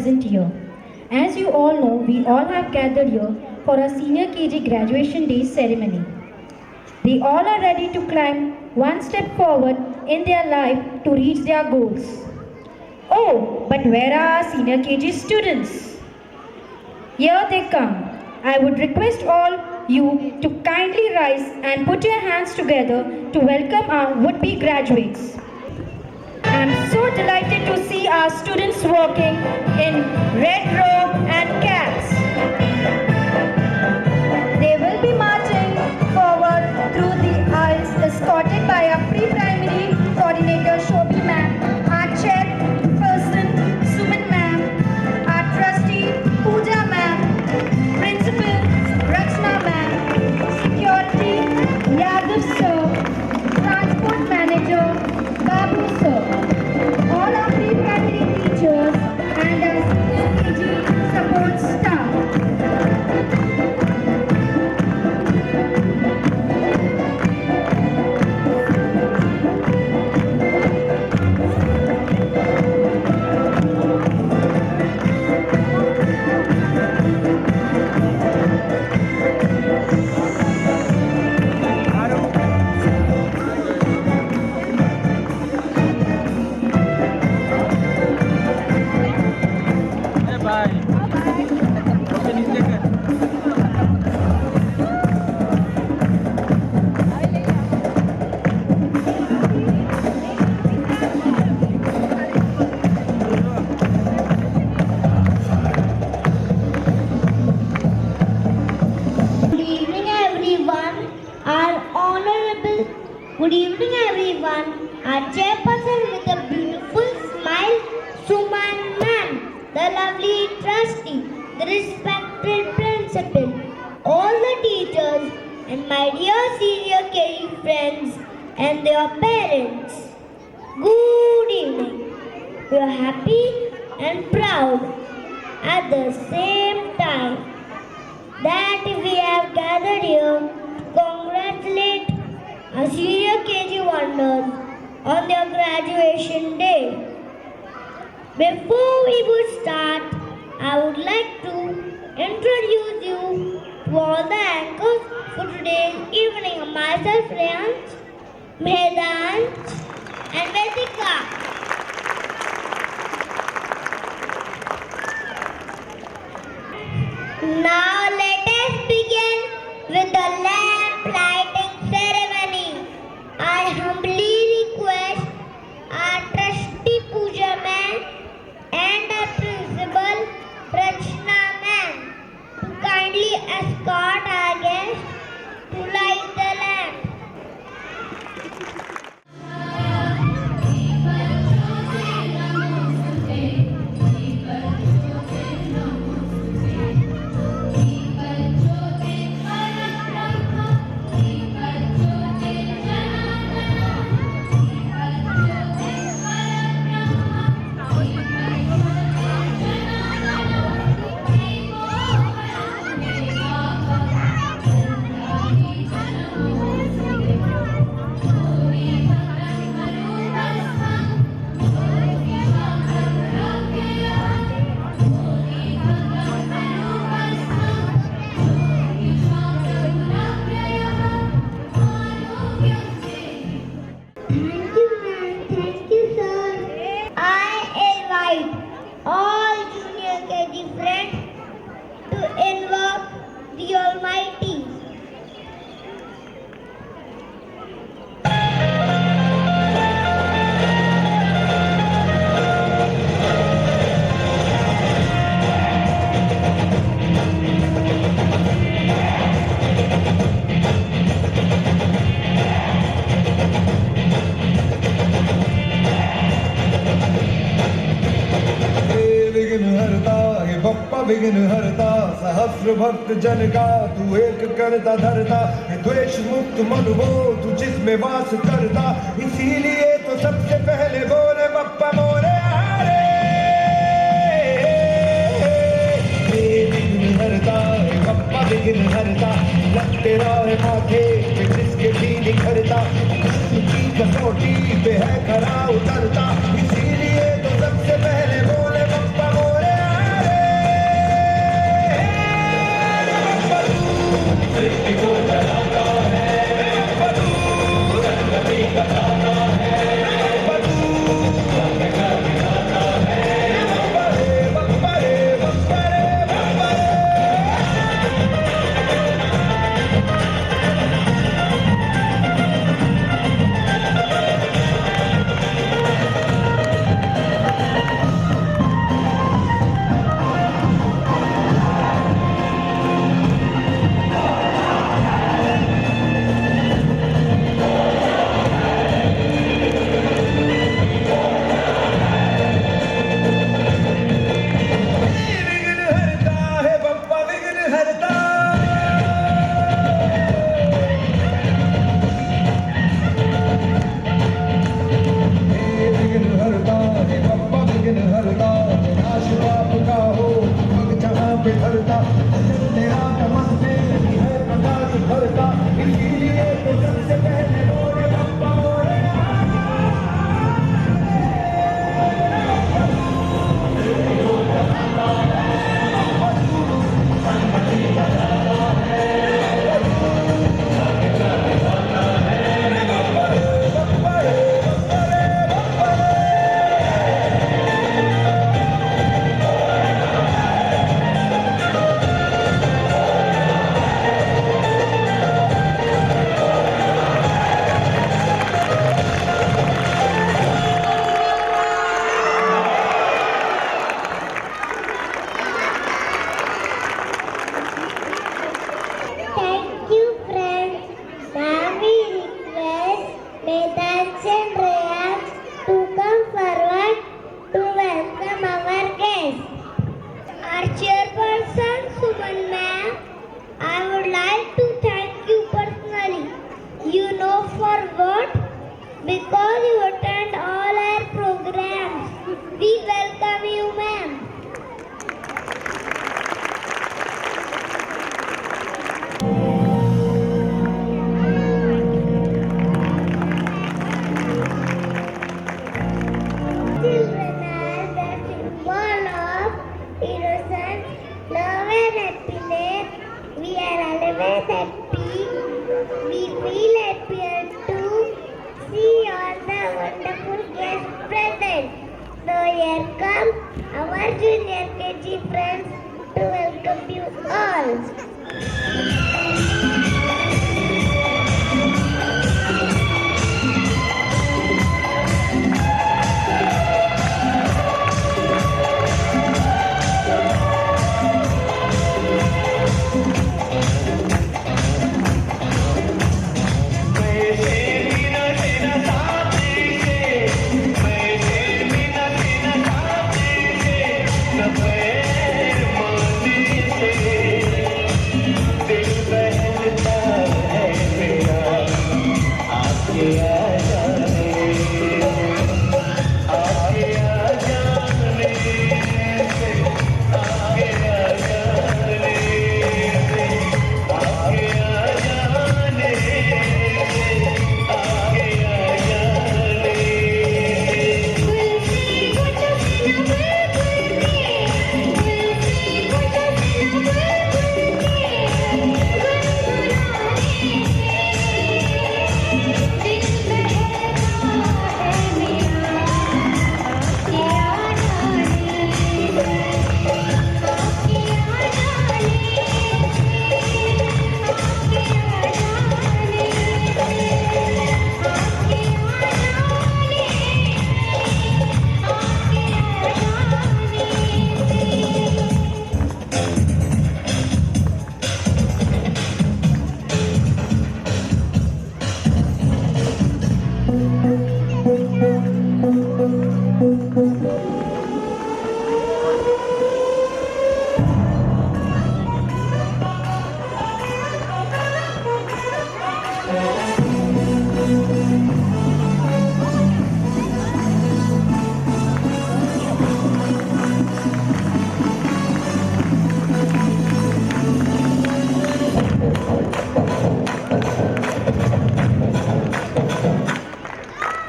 present here. As you all know, we all have gathered here for our senior KG graduation day ceremony. They all are ready to climb one step forward in their life to reach their goals. Oh, but where are our senior KG students? Here they come. I would request all you to kindly rise and put your hands together to welcome our would-be graduates. I am so delighted to see our students walking in red robe and caps. They will be marching forward through the aisles escorted by our pre-primary coordinator Shobhi ma'am, our chairperson Suman ma'am, our trustee Pooja ma'am, principal Rachna ma'am, security Yadav sir, transport manager Babu sir, all our pre-primary teachers and our senior KG support staff. Good evening, everyone. Our honorable. Good evening, everyone. Our chairperson with a beautiful smile, Suman ma'am, the lovely trustee, the respected principal, all the teachers, and my dear senior KG friends and their parents. Good evening. We are happy and proud at the same time that we have gathered here to congratulate our senior KG wonders on their graduation day. Before we would start, I would like to introduce you to all the anchors for today's evening. Myself, Rehansh, Medansh, and Vedika. Now let us begin with the lamp lighting ceremony. I humbly request our trustee Pooja ma'am and our principal Rachna ma'am to kindly escort our guests to light the lamp. Thank you, ma'am. Thank you, sir. I invite all junior KG friends to invoke the Almighty. विघ्न हरता सहस्र भक्त जन का तू एक करता धरता है द्वेष मुक्त मन वो तू जिसमें वास करता इसीलिए तो सबसे पहले बोले बप्पा मोरे हरे विघ्न हरता है बप्पा विघ्न हरता लगते रहे माथे पे जिसके भी निखरता की कसौटी पे है खरा उतरता इसीलिए तो सबसे पहले बोले बप्पा मोरे हरे We are always happy. We feel happy to see all the wonderful guests present. So here come our junior KG friends to welcome you all.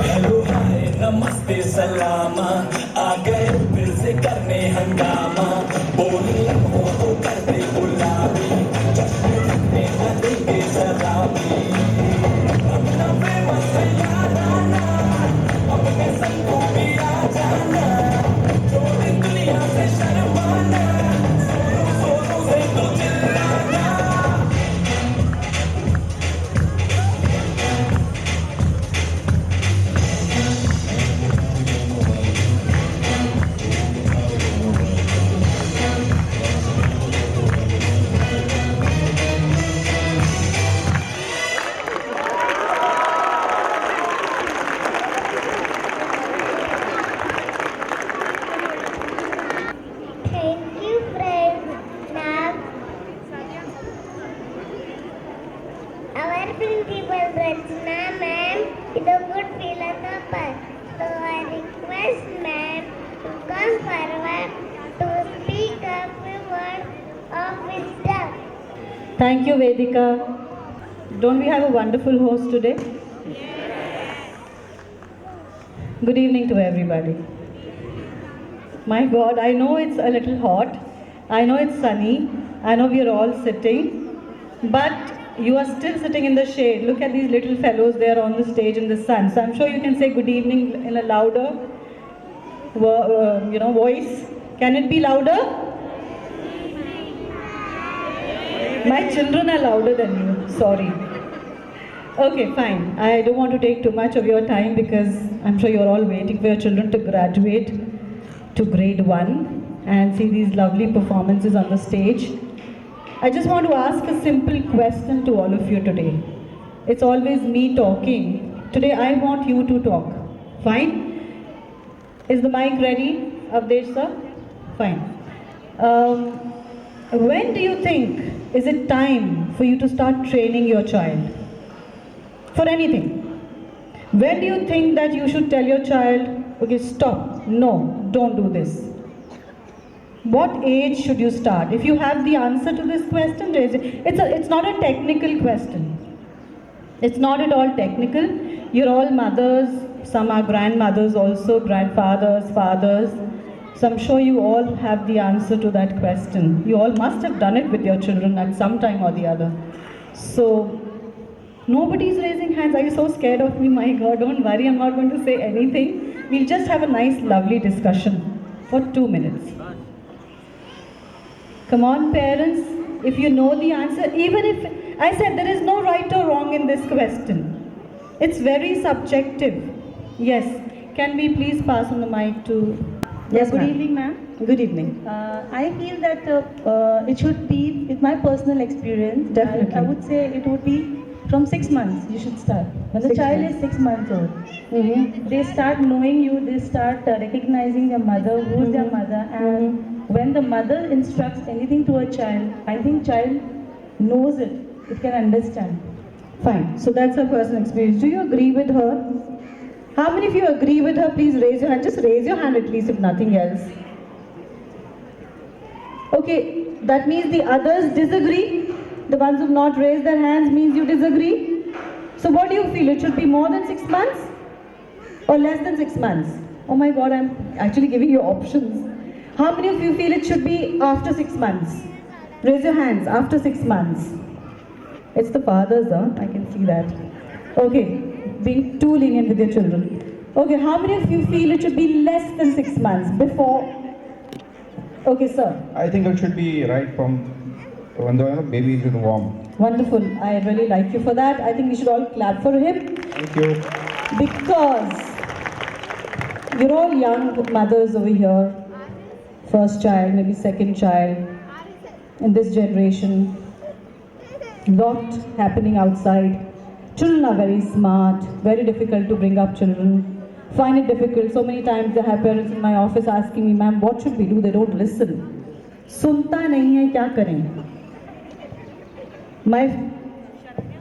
Hello hi नमस्ते सलामा आ गए फिर से करने हंगामा बोली हो तो कर दे गुलाबी जश्न में बदलेंगे शराबी अपना फेमस है याद आना अपने संग को भी आ जाना छोड़ दुनिया से शर्माना जोरों से तो चिल्लाना Thank you, friends. Now, our principal Rachna ma'am is a good philosopher. So I request ma'am to come forward to speak a few words of wisdom. Thank you, Vedika. Don't we have a wonderful host today? Good evening to everybody. My God, I know it's a little hot. I know it's sunny. I know we are all sitting. But you are still sitting in the shade. Look at these little fellows there on the stage in the sun. So I'm sure you can say good evening in a louder voice. Can it be louder? My children are louder than you. Sorry. Okay, fine. I don't want to take too much of your time because I'm sure you're all waiting for your children to graduate to grade 1 and see these lovely performances on the stage. I just want to ask a simple question to all of you today. It's always me talking. Today I want you to talk. Fine? Is the mic ready, Avdesh sir? Fine. When do you think is it time for you to start training your child? For anything. When do you think that you should tell your child, okay, stop, no, don't do this? What age should you start? If you have the answer to this question, raise it. It's not a technical question. It's not at all technical. You're all mothers, some are grandmothers also, grandfathers, fathers. So I'm sure you all have the answer to that question. You all must have done it with your children at some time or the other. So nobody's raising hands. Are you so scared of me? My God, don't worry, I'm not going to say anything. We'll just have a nice, lovely discussion for 2 minutes. Come on, parents, if you know the answer, even if I said there is no right or wrong in this question, it's very subjective. Yes, can we please pass on the mic to. Yes, Good ma'am. evening, ma'am. Good evening. I feel that it should be, with my personal experience, Definitely. I would say it would be from 6 months you should start. When the 6 child months. is 6 months old, Mm-hmm. they start knowing you, they start recognizing their mother, who's their mother, and when the mother instructs anything to a child, I think child knows it, it can understand. Fine. So that's her personal experience. Do you agree with her? How many of you agree with her? Please raise your hand. Just raise your hand at least, if nothing else. Okay, that means the others disagree. The ones who've not raised their hands means you disagree. So what do you feel? It should be more than 6 months or less than 6 months? Oh my God, I'm actually giving you options. How many of you feel it should be after 6 months? Raise your hands. After 6 months. It's the fathers, huh? I can see that. Okay, being too lenient with your children. Okay, how many of you feel it should be less than 6 months before? Okay, sir. I think it should be right from when the baby is in the womb. Wonderful. I really like you for that. I think we should all clap for him Thank you. because you're all young mothers over here. First child, maybe second child in this generation. Lot happening outside. Children are very smart, very difficult to bring up children. Find it difficult. So many times I have parents in my office asking me, ma'am, what should we do? They don't listen. Sunta nahi hai, kya karen? My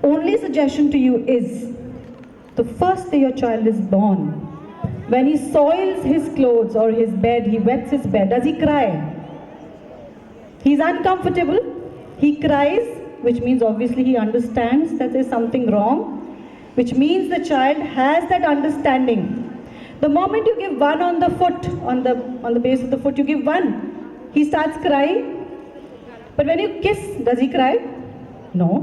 only suggestion to you is, the first day your child is born, when he soils his clothes or his bed, he wets his bed, does he cry? He's uncomfortable, he cries, which means obviously he understands that there's something wrong, which means the child has that understanding. The moment you give one on the foot, on the base of the foot, you give one, he starts crying. But when you kiss, does he cry? No.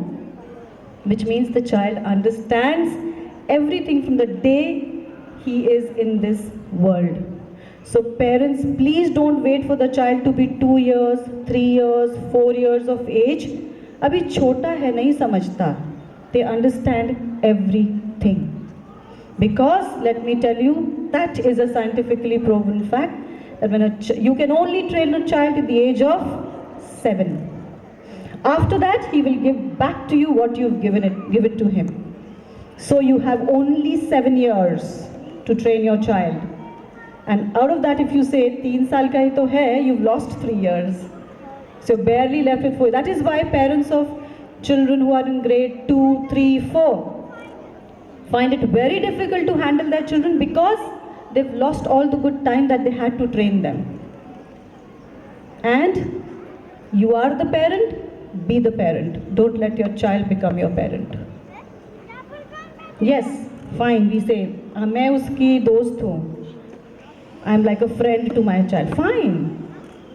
Which means the child understands everything from the day he is in this world. So parents, please don't wait for the child to be 2 years, 3 years, 4 years of age. अभी छोटा है नहीं समझता. They understand everything. Because let me tell you, that is a scientifically proven fact that when you can only train a child at the age of 7. After that, he will give back to you what you've give it to him. So you have only 7 years to train your child. And out of that, if you say 3 saal ka hi to hai, you've lost 3 years. So barely left with 4. That is why parents of children who are in grade 2, 3, 4 find it very difficult to handle their children because they've lost all the good time that they had to train them. And you are the parent, be the parent. Don't let your child become your parent. Yes, fine, we say, मैं उसकी दोस्त हूँ. I'm like a friend to my child. Fine.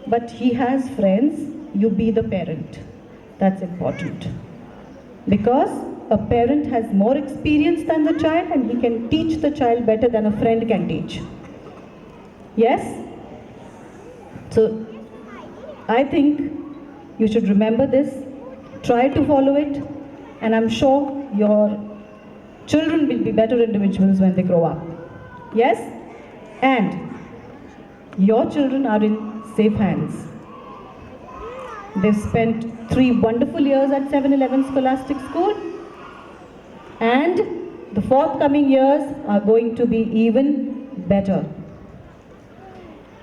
But he has friends, you be the parent. That's important. Because a parent has more experience than the child and he can teach the child better than a friend can teach. Yes? So, I think you should remember this, try to follow it, and I'm sure your children will be better individuals when they grow up. Yes? And your children are in safe hands. They've spent 3 wonderful years at 711 Scholastic School, and the forthcoming years are going to be even better.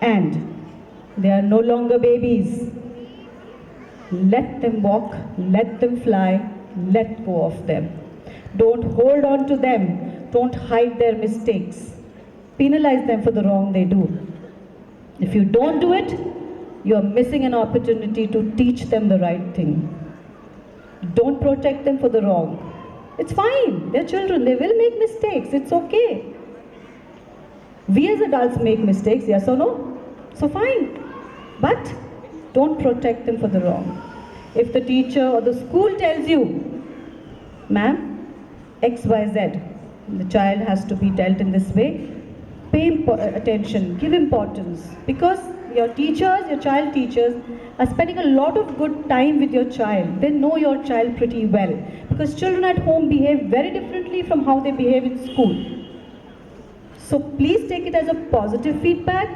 And they are no longer babies. Let them walk, let them fly, let go of them. Don't hold on to them. Don't hide their mistakes. Penalize them for the wrong they do. If you don't do it, you are missing an opportunity to teach them the right thing. Don't protect them for the wrong. It's fine. They're children. They will make mistakes. It's okay. We as adults make mistakes, yes or no? So fine. But don't protect them for the wrong. If the teacher or the school tells you, ma'am, XYZ, the child has to be dealt in this way, pay attention, give importance. Because your teachers, your child teachers, are spending a lot of good time with your child. They know your child pretty well. Because children at home behave very differently from how they behave in school. So please take it as a positive feedback.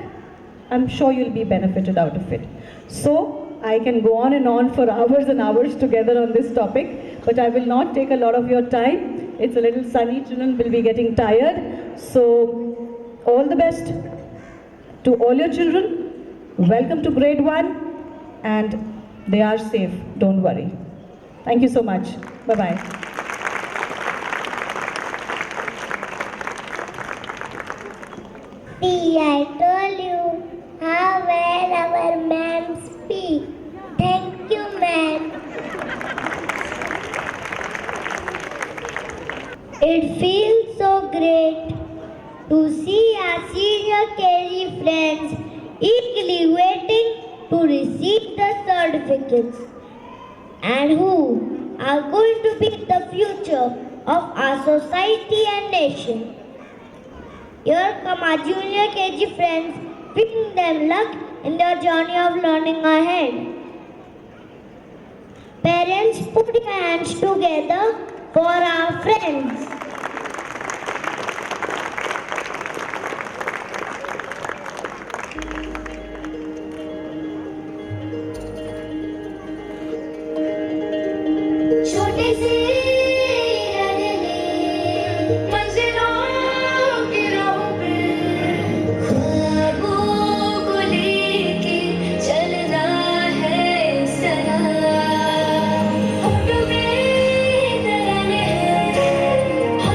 I'm sure you'll be benefited out of it. So I can go on and on for hours and hours together on this topic, but I will not take a lot of your time. It's a little sunny, children will be getting tired. So all the best to all your children. Welcome to grade 1, and they are safe, don't worry. Thank you so much. Bye-bye. See, I told you how well our ma'am speak. Thank you, ma'am. It feels so great to see our senior KG friends eagerly waiting to receive the certificates and who are going to be the future of our society and nation. Here come our junior KG friends, wishing them luck in their journey of learning ahead. Parents, put your hands together for our friends. छोटे से अगले मंजिलों की राहों पे ख्वाबों को लेके चलना है सनम। होठों में तराने हैं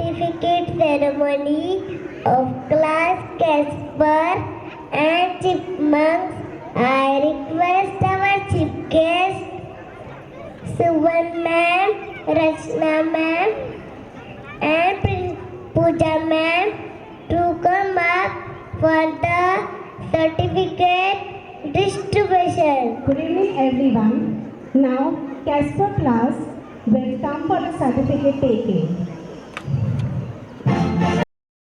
certificate ceremony of class Casper and Chipmunks. I request our chief guest, Suvan ma'am, Rachna ma'am, and Pooja ma'am to come up for the certificate distribution. Good evening everyone. Now Casper class will come for the certificate taking.